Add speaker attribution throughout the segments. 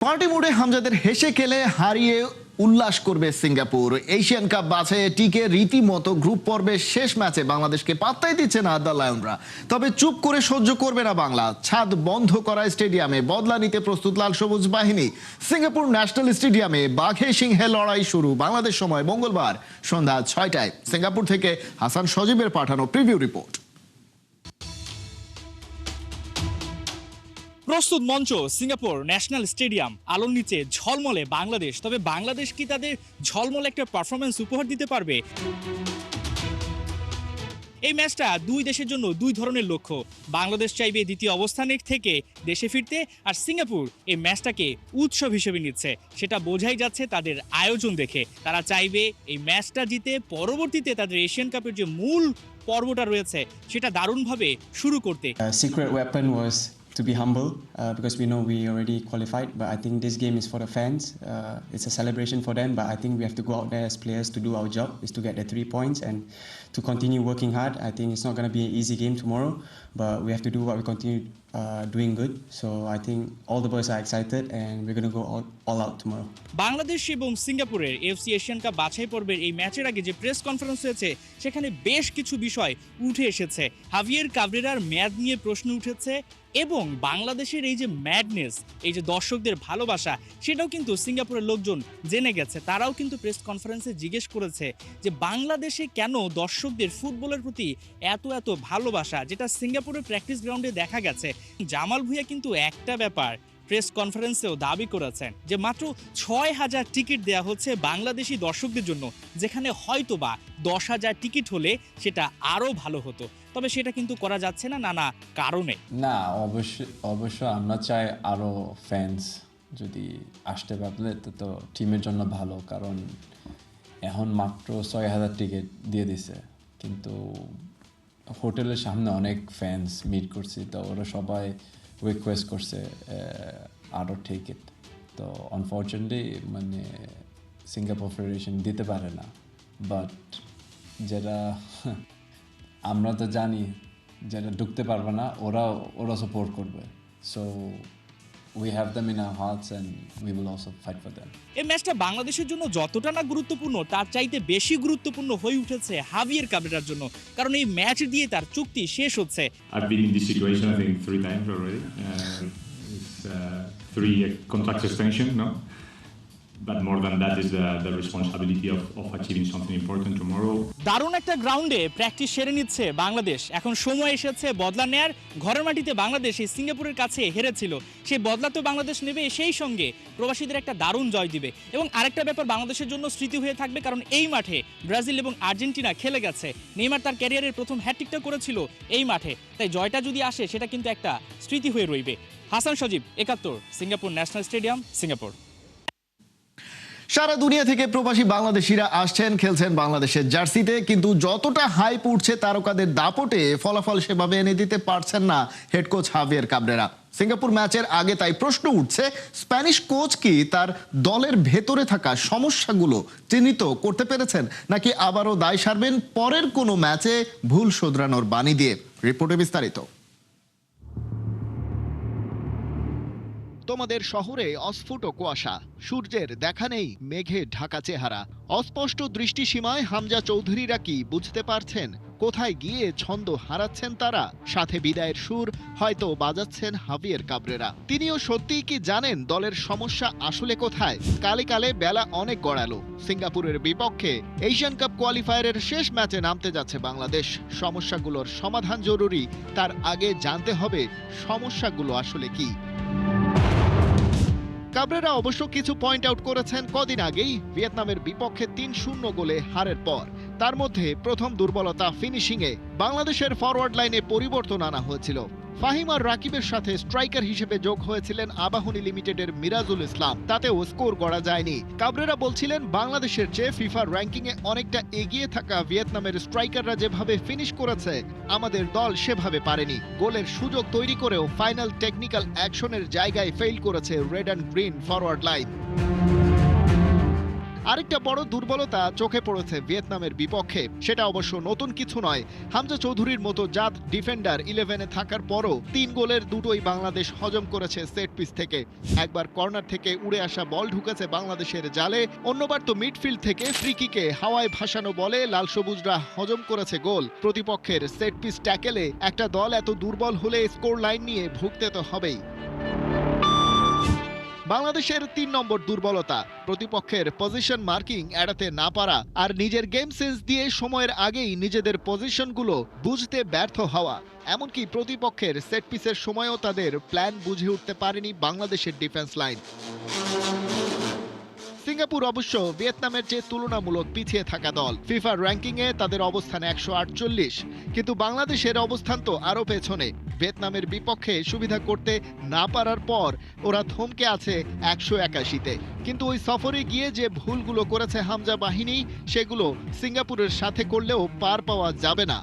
Speaker 1: Party মুডে হামজাদের হেসে খেলে হারিয়ে উল্লাস করবে সিঙ্গাপুর। এশিয়ান কাপ বাছাইয়ে টিকে রীতিমতো গ্রুপ পর্বের শেষ ম্যাচে বাংলাদেশকে পাত্তাই দিচ্ছে না দ্য লায়নরা। তবে চুপ করে সহ্য করবে না বাংলা। ছাদ বন্ধ করা স্টেডিয়ামে বদলা নিতে প্রস্তুত লাল সবুজ বাহিনী। সিঙ্গাপুর ন্যাশনাল স্টেডিয়ামে বাঘে সিংহে লড়াই শুরু বাংলাদেশ সময় মঙ্গলবার সন্ধ্যা 6টায়। সিঙ্গাপুর থেকে হাসান সজীবের পাঠানো প্রিভিউ রিপোর্ট।
Speaker 2: প্রস্তুত মঞ্চ সিঙ্গাপুর ন্যাশনাল স্টেডিয়াম, আলোর নিচে ঝলমলে বাংলাদেশ। তবে বাংলাদেশ কি তাদের ঝলমলে একটা পারফরমেন্স উপহার দিতে পারবে? এই ম্যাচটা দুই দেশের জন্য দুই ধরনের লক্ষ্য। বাংলাদেশ চাইবে দ্বিতীয় অবস্থানে থেকে দেশে ফিরতে, আর সিঙ্গাপুর এই ম্যাচটাকে উৎসব হিসেবে নিচ্ছে। সেটা বোঝাই যাচ্ছে তাদের আয়োজন দেখে। তারা চাইবে এই ম্যাচটা জিতে পরবর্তীতে তাদের এশিয়ান কাপের যে মূল পর্বটা রয়েছে সেটা দারুণভাবে শুরু করতে।
Speaker 3: Secret weapon was to be humble because we know we already qualified, but I think this game is for the fans. It's a celebration for them, but I think we have to go out there as players to do our job, is to get the 3 points and to continue working hard. I think it's not going to be an easy game tomorrow, but we have to do what we continue doing good. So I think all the boys are excited and we're going to go all out tomorrow.
Speaker 2: Bangladesh এবং সিঙ্গাপুরের FC Asian cup বাছাই পর্বের এই ম্যাচের আগে যে press conference হয়েছে সেখানে বেশ কিছু বিষয় উঠে এসেছে। হাভিয়ের কাবরেরার ম্যাচ নিয়ে প্রশ্ন উঠেছে এবং বাংলাদেশের এই যে ম্যাডনেস, এই যে দর্শকদের ভালোবাসা, সেটাও কিন্তু সিঙ্গাপুরের লোকজন জেনে গেছে। তারাও কিন্তু প্রেস কনফারেন্সে জিজ্ঞেস করেছে যে বাংলাদেশে কেন দর্শকদের ফুটবলের প্রতি এত এত ভালোবাসা, যেটা সিঙ্গাপুরের প্র্যাকটিস গ্রাউন্ডে দেখা গেছে। জামাল ভুঁইয়া কিন্তু একটা ব্যাপার প্রেস কনফারেন্সেও দাবি করেছেন যে মাত্র 6,000 টিকিট দেয়া হচ্ছে বাংলাদেশি দর্শকদের জন্য, যেখানে হয়তোবা 10,000 টিকিট হলে সেটা আরও ভালো হতো। তবে সেটা কিন্তু করা যাচ্ছে না নানা কারণে।
Speaker 4: না, অবশ্যই আমরা চাই আরও ফ্যান্স যদি আসতে পারলে তো টিমের জন্য ভালো, কারণ এখন মাত্র 6,000 টিকিট দিয়ে দিছে, কিন্তু হোটেলের সামনে অনেক ফ্যান্স মিট করছি, তো ওরা সবাই রিকোয়েস্ট করছে আরও টিকিট। তো আনফর্চুনেটলি মানে সিঙ্গাপুর ফেডারেশন দিতে পারে না, বাট যেটা আমরা তো জানি যেটা ঢুকতে পারবে না ওরা সাপোর্ট করবে। So we have them in our hearts and we will also fight for them.
Speaker 2: এই ম্যাচটা বাংলাদেশের জন্য যতটা না গুরুত্বপূর্ণ তার চাইতে বেশি গুরুত্বপূর্ণ হয়ে উঠেছে হাভিয়ের কাবরেরার জন্য, কারণ এই ম্যাচ দিয়ে তার চুক্তি শেষ হচ্ছে।
Speaker 5: I've been in this situation I think 3 times already. It's 3 contract extension, no? But more than that is the responsibility of achieving something important tomorrow.
Speaker 2: দারুণ একটা গ্রাউন্ডে প্র্যাকটিস সেরে নিচ্ছে বাংলাদেশ। এখন সময় এসেছে বদলা নেয়ার। ঘরের মাটিতে বাংলাদেশ এই সিঙ্গাপুরের কাছে হেরেছিল, সেই বদলা তো বাংলাদেশ নেবে, সেই সঙ্গে প্রবাসীদের একটা দারুণ জয় দিবে। এবং আরেকটা ব্যাপার বাংলাদেশের জন্য স্মৃতি হয়ে থাকবে, কারণ এই মাঠে ব্রাজিল এবং আর্জেন্টিনা খেলে গেছে। নেইমার তার ক্যারিয়ারের প্রথম হ্যাটট্রিকটা করেছিল এই মাঠে, তাই জয়টা যদি আসে সেটা কিন্তু একটা স্মৃতি হয়ে রইবে। হাসান সজীব, 71, সিঙ্গাপুর ন্যাশনাল স্টেডিয়াম, সিঙ্গাপুর।
Speaker 1: সারা দুনিয়া থেকে প্রবাসী বাংলাদেশিরা আসছেন, খেলছেন বাংলাদেশের জার্সিতে, কিন্তু যতটা হাইপ উঠছে তারকাদের দাপটে ফলাফল সেভাবে এনে দিতে পারছেন না head coach Javier Cabrera. Singapore ম্যাচের আগে তাই প্রশ্ন উঠছে, স্প্যানিশ কোচ কি তার দলের ভেতরে থাকা সমস্যাগুলো চিহ্নিত করতে পেরেছেন, নাকি আবারও দায় সারবেন পরের কোনো ম্যাচে ভুল শোধরানোর বাণী দিয়ে? রিপোর্টে বিস্তারিত।
Speaker 6: তোমাদের শহরে অস্ফুট কুয়াশা, সূর্যের দেখা নেই, মেঘে ঢাকা চেহারা। অস্পষ্ট দৃষ্টিসীমায় হামজা চৌধুরীরা কি বুঝতে পারছেন কোথায় গিয়ে ছন্দ হারাচ্ছেন তারা? সাথে বিদায়ের সুর হয়তো বাজাচ্ছেন হাভিয়ের কাবরেরা। তিনিও সত্যিই কি জানেন দলের সমস্যা আসলে কোথায়? কালে কালে বেলা অনেক গড়ালো। সিঙ্গাপুরের বিপক্ষে এশিয়ান কাপ কোয়ালিফায়ারের শেষ ম্যাচে নামতে যাচ্ছে বাংলাদেশ। সমস্যাগুলোর সমাধান জরুরি, তার আগে জানতে হবে সমস্যাগুলো আসলে কি। কাবরেরা অবশ্য কিছু পয়েন্ট আউট করেছেন কদিন আগেই ভিয়েতনামের বিপক্ষে 3-0 গোলে হারের পর। তার মধ্যে প্রথম দুর্বলতা ফিনিশিংয়ে। বাংলাদেশের ফরওয়ার্ড লাইনে পরিবর্তন আনা হয়েছিল। ফাহিম আর রাকিবের সাথে স্ট্রাইকার হিসেবে যোগ হয়েছিলেন আবাহনী লিমিটেডের মিরাজুল ইসলাম, তাতেও স্কোর গড়া যায়নি। কাবরেরা বলছিলেন বাংলাদেশের চেয়ে ফিফার র্যাঙ্কিংয়ে অনেকটা এগিয়ে থাকা ভিয়েতনামের স্ট্রাইকাররা যেভাবে ফিনিশ করেছে আমাদের দল সেভাবে পারেনি। গোলের সুযোগ তৈরি করেও ফাইনাল টেকনিক্যাল অ্যাকশনের জায়গায় ফেইল করেছে red and green forward line. আরেকটা বড় দুর্বলতা চোখে পড়েছে ভিয়েতনামের বিপক্ষে, সেটা অবশ্য নতুন কিছু নয়। হামজা চৌধুরীর মতো জাত ডিফেন্ডার 11-এ থাকার পরও 3 গোলের দুটোই বাংলাদেশ হজম করেছে সেট পিস থেকে। একবার কর্নার থেকে উড়ে আসা বল ঢুকেছে বাংলাদেশের জালে, অন্যবার তো মিডফিল্ড থেকে ফ্রি কিকে হাওয়ায় ভাসানো বলে লাল সবুজরা হজম করেছে গোল। প্রতিপক্ষের সেট পিস ট্যাকেলে একটা দল এত দুর্বল হলে স্কোর লাইন নিয়ে ভুগতে তো হবেই। বাংলাদেশের 3 নম্বর দুর্বলতা, প্রতিপক্ষের পজিশন মার্কিং এড়াতে না পারা আর নিজের গেম সেন্স দিয়ে সময়ের আগেই নিজেদের পজিশনগুলো বুঝতে ব্যর্থ হওয়া। এমনকি প্রতিপক্ষের সেট পিসের সময়ও তাদের প্ল্যান বুঝে উঠতে পারেনি বাংলাদেশের ডিফেন্স লাইন। সিঙ্গাপুর অবশ্য ভিয়েতনামের চেয়ে তুলনামূলক পিছিয়ে থাকা দল। ফিফা র্যাঙ্কিংয়ে তাদের অবস্থান 148, কিন্তু বাংলাদেশের অবস্থান তো আরও পেছনে। ভিয়েতনামের বিপক্ষে সুবিধা করতে না পারার পর ওরা থমকে আছে 181-তে। কিন্তু ওই সফরে গিয়ে যে ভুলগুলো করেছে হামজা বাহিনী, সেগুলো সিঙ্গাপুরের সাথে করলেও পার পাওয়া যাবে না।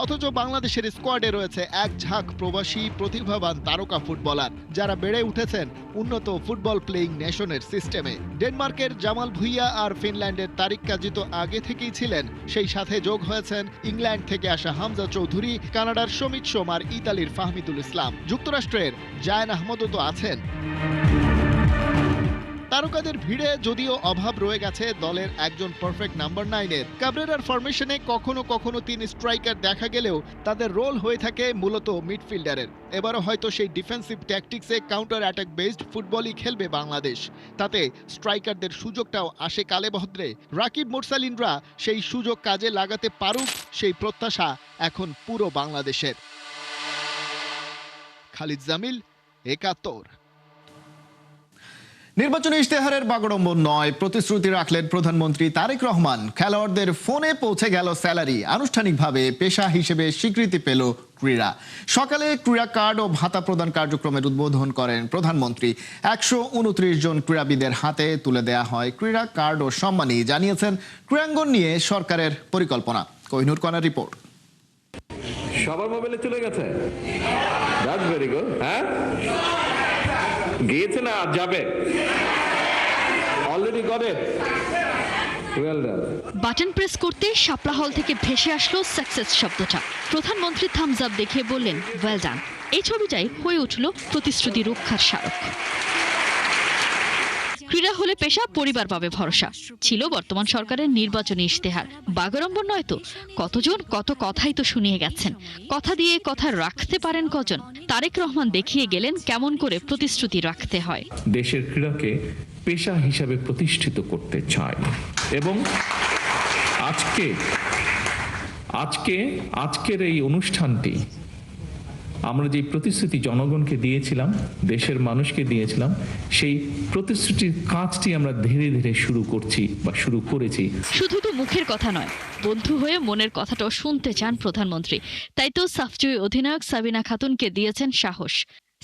Speaker 6: অথচ বাংলাদেশের স্কোয়াডে রয়েছে এক ঝাঁক প্রবাসী প্রতিভাবান তারকা ফুটবলার, যারা বেড়ে উঠেছেন উন্নত ফুটবল প্লেয়িং নেশনের সিস্টেমে। ডেনমার্কের জামাল ভুইয়া আর ফিনল্যান্ডের তারিক কাজী তো আগে থেকেই ছিলেন, সেই সাথে যোগ হয়েছেন ইংল্যান্ড থেকে আসা হামজা চৌধুরী, কানাডার সমিত সোম আর ইতালির ফাহমিদুল ইসলাম। যুক্তরাষ্ট্রের জায়ান আহমদও তো আছেন। তারকাদের ভিড়ে যদিও অভাব রয়ে গেছে দলের একজন পারফেক্ট নাম্বার 9-এর। কাবরেরার ফরমেশনে কখনো কখনো 3 স্ট্রাইকার দেখা গেলেও তাদের রোল হয়ে থাকে মূলত মিডফিল্ডারের। এবারও হয়তো সেই ডিফেন্সিভ ট্যাকটিক্সে কাউন্টার অ্যাটাক বেসড ফুটবলই খেলবে বাংলাদেশ। তাতে স্ট্রাইকারদের সুযোগটাও আসে কালে ভদ্রে। রাকিব মুরসালিনরা সেই সুযোগ কাজে লাগাতে পারুক, সেই প্রত্যাশা এখন পুরো বাংলাদেশের। খালিদ জামিল, 71।
Speaker 1: নির্বাচনী ইশতেহারের বাগড়ম্বর নয়, প্রতিশ্রুতি রাখলেন প্রধানমন্ত্রী তারেক রহমান। খেলোয়াড়দের ফোনে পৌঁছে গেল স্যালারি, আনুষ্ঠানিকভাবে পেশা হিসেবে স্বীকৃতি পেল ক্রীড়া। সকালে ক্রীড়া কার্ড ও ভাতা প্রদান কার্যক্রমের উদ্বোধন করেন প্রধানমন্ত্রী। 129 জন ক্রীড়াবিদের হাতে তুলে দেয়া হয় ক্রীড়া কার্ড ও সম্মানী, জানিয়েছেন ক্রীড়াঙ্গন নিয়ে সরকারের পরিকল্পনা। কোহিনুর কণার রিপোর্ট।
Speaker 7: সবার মোবাইলে চলে গেছে, দ্যাটস ভেরি গুড। হ্যাঁ, গিয়েছে না, যাবে, already got it, well done.
Speaker 8: Button press করতে শাপলা হল থেকে ভেসে আসলো সাকসেস শব্দটা। প্রধানমন্ত্রী থামস আপ দেখিয়ে বললেন ওয়েল ডান। এই ছবিটাই হয়ে উঠল প্রতিশ্রুতি রক্ষার স্মারক। ক্রীড়া হলে পেশা, পরিবার পাবে ভরসা, ছিল বর্তমান সরকারের নির্বাচনী ইশতেহার। বাগড়ম্বর নয় তো, কতজন কত কথাই তো শুনিয়ে গেছেন। কথা দিয়ে কথা রাখতে পারেন কজন? তারেক রহমান দেখিয়ে গেলেন কেমন করে প্রতিশ্রুতি রাখতে হয়।
Speaker 9: দেশের ক্রীড়াকে পেশা হিসাবে প্রতিষ্ঠিত করতে চায় এবং আজকের এই অনুষ্ঠানটি আমরা যে প্রতিশ্রুতি জনগণকে দিয়েছিলাম, দেশের মানুষকে দিয়েছিলাম, সেই প্রতিশ্রুতির কাজটি আমরা ধীরে ধীরে শুরু করছি বা শুরু করেছি।
Speaker 8: শুধু তো মুখের কথা নয়, বন্ধু হয়ে মনের কথাটাও শুনতে চান প্রধানমন্ত্রী। তাই তো সাফজয়ী অধিনায়ক সাবিনা খাতুনকে দিয়েছেন সাহস।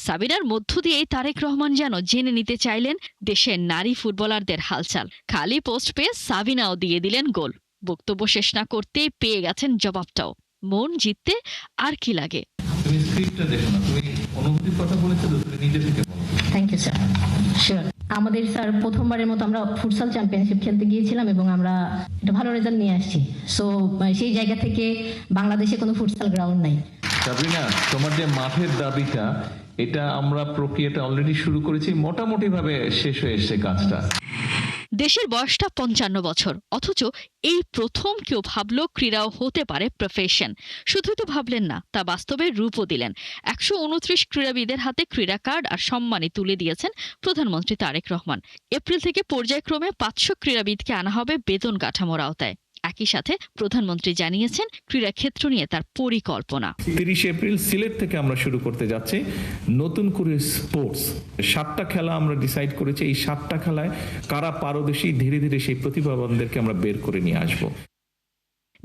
Speaker 8: সাবিনার মধ্য দিয়েই তারেক রহমান যেন জেনে নিতে চাইলেন দেশের নারী ফুটবলারদের হালচাল। খালি পোস্ট পেয়ে সাবিনাও দিয়ে দিলেন গোল। বক্তব্য শেষ না করতেই পেয়ে গেছেন জবাবটাও। মন জিততে আর কি লাগে।
Speaker 10: তুমি স্ক্রিপ্টটা দেখো না, তুমি অনুভূতির কথা বলেছো, তুমি নিজে থেকে বলো।
Speaker 11: Thank you sir. শিওর। আমাদের স্যার প্রথমবারের মতো আমরা ফুটসাল চ্যাম্পিয়নশিপ খেলতে গিয়েছিলাম এবং আমরা একটা ভালো রেজাল্ট নিয়ে আসছি। সো সেই জায়গা থেকে বাংলাদেশে কোনো ফুটসাল গ্রাউন্ড নাই।
Speaker 10: সাবরিনা, তোমার যে মাঠের দাবিটা, এটা আমরা প্রক্রিয়াটা অলরেডি শুরু করেছি, মোটামুটি ভাবে শেষ হয়ে এসেছে কাজটা।
Speaker 8: দেশের বয়সটা 55 বছর, অথচ এই প্রথম কেউ ভাবল ক্রীড়াও হতে পারে প্রফেশন। শুধু তো ভাবলেন না, তা বাস্তবে রূপও দিলেন। 129 ক্রীড়াবিদের হাতে ক্রীড়া কার্ড আর সম্মানী তুলে দিয়েছেন প্রধানমন্ত্রী তারেক রহমান। এপ্রিল থেকে পর্যায়ক্রমে 500 ক্রীড়াবিদকে আনা হবে বেতন কাঠামোর আওতায়। একই সাথে প্রধানমন্ত্রী জানিয়েছেন ক্রীড়া ক্ষেত্র নিয়ে তার পরিকল্পনা।
Speaker 9: 30 এপ্রিল সিলেট থেকে আমরা শুরু করতে যাচ্ছি নতুন করে স্পোর্টস। 7টা খেলা আমরা ডিসাইড করেছি। এই 7টা খেলায় কারা পারদর্শী, ধীরে ধীরে সেই প্রতিভাবানদেরকে আমরা বের করে নিয়ে আসবো।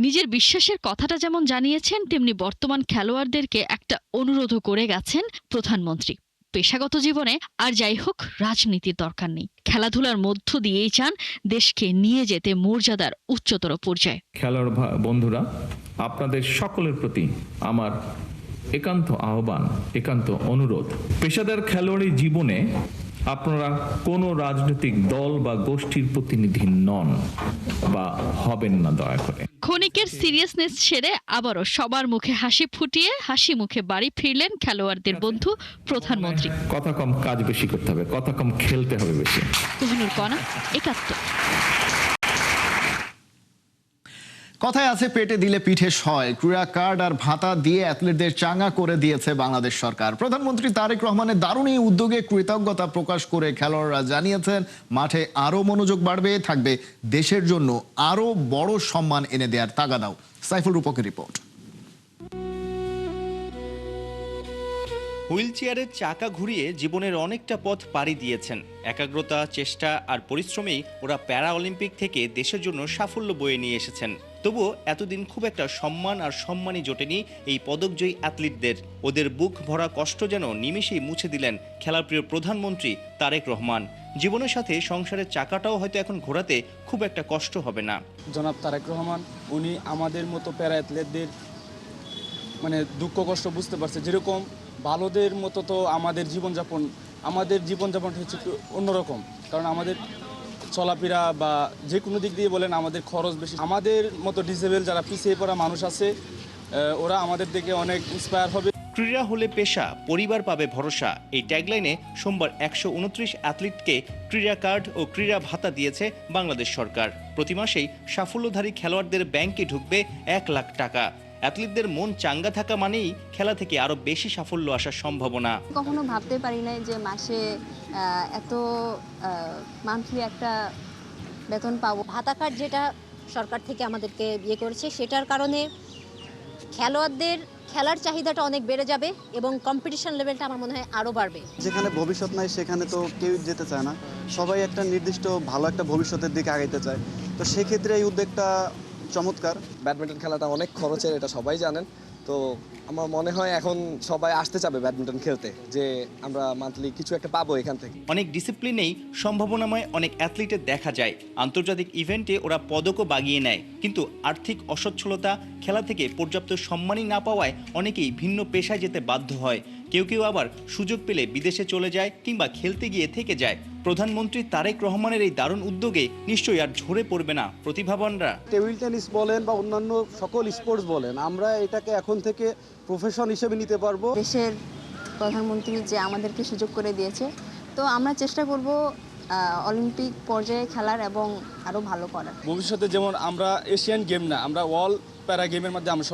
Speaker 8: নিজের বিশ্বাসের কথাটা যেমন জানিয়েছেন, তেমনি বর্তমান খেলোয়াড়দেরকে একটা অনুরোধও করে গেছেন প্রধানমন্ত্রী। পেশাগত জীবনে আর যাই হোক, রাজনীতির দরকার নেই। খেলাধুলার মধ্য দিয়েই চান দেশকে নিয়ে যেতে মর্যাদার উচ্চতর পর্যায়ে।
Speaker 9: খেলোয়াড় বন্ধুরা, আপনাদের সকলের প্রতি আমার একান্ত আহ্বান, একান্ত অনুরোধ, পেশাদার খেলোয়াড়ি জীবনে আপনারা কোনো রাজনৈতিক দল বা গোষ্ঠীর প্রতিনিধি নন বা হবেন না দয়া করে।
Speaker 8: ক্ষণিকের সিরিয়াসনেস ছেড়ে আবারও সবার মুখে হাসি ফুটিয়ে হাসি মুখে বাড়ি ফিরলেন খেলোয়াড়দের বন্ধু প্রধানমন্ত্রী।
Speaker 9: কথা কম, কাজ বেশি করতে হবে, কথা কম, খেলতে হবে বেশি।
Speaker 8: কোহিনুর কণা, একাত্তর।
Speaker 1: কথায় আছে পেটে দিলে পিঠে সয়। ক্রীড়া কার্ড আর ভাতা দিয়ে অ্যাথলেটদের চাঙ্গা করে দিয়েছে বাংলাদেশ সরকার। প্রধানমন্ত্রী তারেক রহমানের দারুণ এই উদ্যোগে কৃতজ্ঞতা প্রকাশ করে খেলোয়াড়রা জানিয়েছেন মাঠে আরো মনোযোগ বাড়বে, থাকবে দেশের জন্য আরো বড় সম্মান এনে দেওয়ার তাগাদাও। সাইফুল রূপকের রিপোর্ট।
Speaker 2: হুইল চেয়ারের চাকা ঘুরিয়ে জীবনের অনেকটা পথ পাড়ি দিয়েছেন। একাগ্রতা, চেষ্টা আর পরিশ্রমেই ওরা প্যারা অলিম্পিক থেকে দেশের জন্য সাফল্য বয়ে নিয়ে এসেছেন। তবুও এতদিন খুব একটা সম্মান আর সম্মানই জোটেনি এই পদকজয়ী অ্যাথলিটদের। ওদের বুক ভরা কষ্ট যেন নিমেষেই মুছে দিলেন খেলাপ্রিয় প্রধানমন্ত্রী তারেক রহমান। জীবনের সাথে সংসারের চাকাটাও হয়তো এখন ঘোরাতে খুব একটা কষ্ট হবে না।
Speaker 12: জনাব তারেক রহমান উনি আমাদের মতো প্যারা অ্যাথলেটদের দুঃখ কষ্ট বুঝতে পারছে। যেরকম ভালোদের মতো তো আমাদের জীবনযাপনটা হচ্ছে একটু অন্যরকম, কারণ আমাদের চলাফেরা বা যে কোনো দিক দিয়ে বলেন আমাদের খরচ বেশি। আমাদের মতো ডিসেবল যারা পিছিয়ে পড়া মানুষ আছে ওরা আমাদের দিকে অনেক ইন্সপায়ার হবে।
Speaker 2: ক্রীড়া হলে পেশা, পরিবার পাবে ভরসা, এই ট্যাগলাইনে সোমবার 129 অ্যাথলিটকে ক্রীড়া কার্ড ও ক্রীড়া ভাতা দিয়েছে বাংলাদেশ সরকার। প্রতি মাসেই সাফল্যধারী খেলোয়াড়দের ব্যাংকে ঢুকবে 1 লাখ টাকা। অ্যাথলিটদের মন চাঙ্গা থাকা মানেই খেলা থেকে আরো বেশি সাফল্য আসার সম্ভাবনা।
Speaker 13: কখনো ভাবতে পারি নাই যে মাসে এত মান্থলি একটা বেতন পাবো।
Speaker 11: ভাতা কার্ড যেটা সরকার থেকে আমাদেরকে করেছে, সেটার কারণে খেলোয়াড়দের খেলার চাহিদাটা অনেক বেড়ে যাবে এবং কম্পিটিশন লেভেলটা আমার মনে হয় আরও বাড়বে।
Speaker 12: যেখানে ভবিষ্যৎ নাই সেখানে তো কেউ যেতে চায় না, সবাই একটা নির্দিষ্ট ভালো একটা ভবিষ্যতের দিকে আগাইতে চায়। তো সেক্ষেত্রে এই উদ্যোগটা চমৎকার।
Speaker 14: ব্যাডমিন্টন খেলাটা অনেক খরচের, এটা সবাই জানেন। তো আমার মনে হয় এখন সবাই আসতে চাবে ব্যাডমিন্টন খেলতে, যে আমরা মান্থলি কিছু একটা পাবো এখান থেকে।
Speaker 2: অনেক ডিসিপ্লিনেই সম্ভাবনাময় অনেক অ্যাথলিটের দেখা যায়। আন্তর্জাতিক ইভেন্টে ওরা পদকও বাগিয়ে নেয়, কিন্তু আর্থিক অসচ্ছলতা, খেলা থেকে পর্যাপ্ত সম্মানই না পাওয়ায় অনেকেই ভিন্ন পেশায় যেতে বাধ্য হয়। কেউ কেউ আবার সুযোগ পেলে বিদেশে চলে যায় কিংবা খেলতে গিয়ে থেকে যায়। প্রধানমন্ত্রী তারেক রহমানের এই দারুণ উদ্যোগে নিশ্চয়ই আর ঝরে পড়বে না প্রতিভাবানরা।
Speaker 12: টেবিল টেনিস বলেন বা অন্যান্য সকল স্পোর্টস বলেন, আমরা এটাকে এখন থেকে প্রফেশন হিসেবে নিতে পারবো।
Speaker 13: দেশের প্রধানমন্ত্রী যে আমাদেরকে সুযোগ করে দিয়েছে, তো আমরা চেষ্টা করব অলিম্পিক পর্যায়ে খেলার এবং আরও ভালো করার।
Speaker 12: ভবিষ্যতে যেমন আমরা এশিয়ান গেম না, আমরা ওয়ার্ল্ড প্যারা গেমের মধ্যে আমরা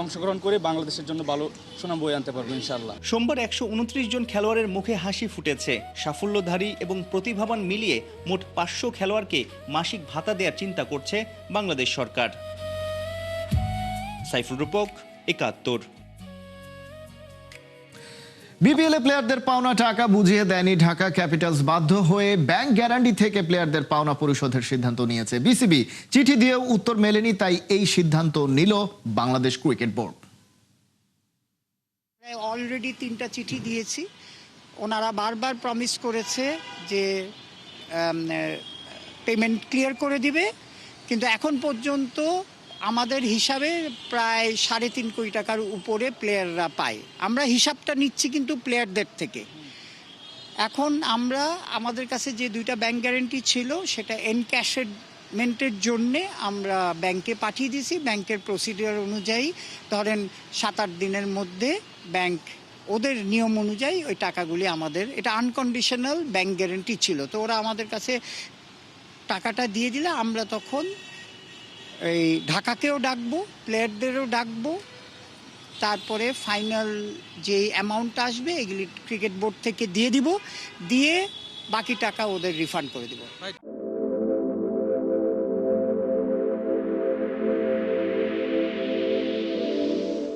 Speaker 12: অংশগ্রহণ করে বাংলাদেশের জন্য ভালো সুনাম বয়ে আনতে পারবো ইনশাআল্লাহ।
Speaker 2: সোমবার 129 জন খেলোয়াড়ের মুখে হাসি ফুটেছে। সাফল্যধারী এবং প্রতিভাবান মিলিয়ে মোট 500 খেলোয়াড়কে মাসিক ভাতা দেওয়ার চিন্তা করছে বাংলাদেশ সরকার। সাইফুল রূপক, একাত্তর।
Speaker 1: বিপিএল এ প্লেয়ারদের পাওনা টাকা বুঝিয়ে দেয়নি ঢাকা ক্যাপিটালস। বাধ্য হয়ে ব্যাংক গ্যারান্টি থেকে প্লেয়ারদের পাওনা পরিশোধের সিদ্ধান্ত নিয়েছে বিসিবি। চিঠি দিয়েও উত্তর মেলেনি, তাই এই সিদ্ধান্ত নিল বাংলাদেশ ক্রিকেট বোর্ড।
Speaker 15: অলরেডি 3টা চিঠি দিয়েছি। ওনারা বারবার প্রমিস করেছে যে পেমেন্ট ক্লিয়ার করে দিবে, কিন্তু এখন পর্যন্ত আমাদের হিসাবে প্রায় 3.5 কোটি টাকার উপরে প্লেয়াররা পায়। আমরা হিসাবটা নিচ্ছি কিন্তু প্লেয়ারদের থেকে। এখন আমরা আমাদের কাছে যে 2টা ব্যাংক গ্যারান্টি ছিল সেটা এনক্যাশমেন্টের জন্যে আমরা ব্যাংকে পাঠিয়ে দিয়েছি। ব্যাংকের প্রসিডিওর অনুযায়ী ধরেন 7-8 দিনের মধ্যে ব্যাংক ওদের নিয়ম অনুযায়ী ওই টাকাগুলি আমাদের, এটা আনকন্ডিশনাল ব্যাংক গ্যারান্টি ছিল, তো ওরা আমাদের কাছে টাকাটা দিয়ে দিলে আমরা তখন এই ঢাকাকেও ডাকবো, প্লেয়ারদেরও ডাকবো, তারপরে ফাইনাল যে অ্যামাউন্ট আসবে এগুলি ক্রিকেট বোর্ড থেকে দিয়ে দিব, দিয়ে বাকি টাকা ওদের রিফান্ড করে দিব।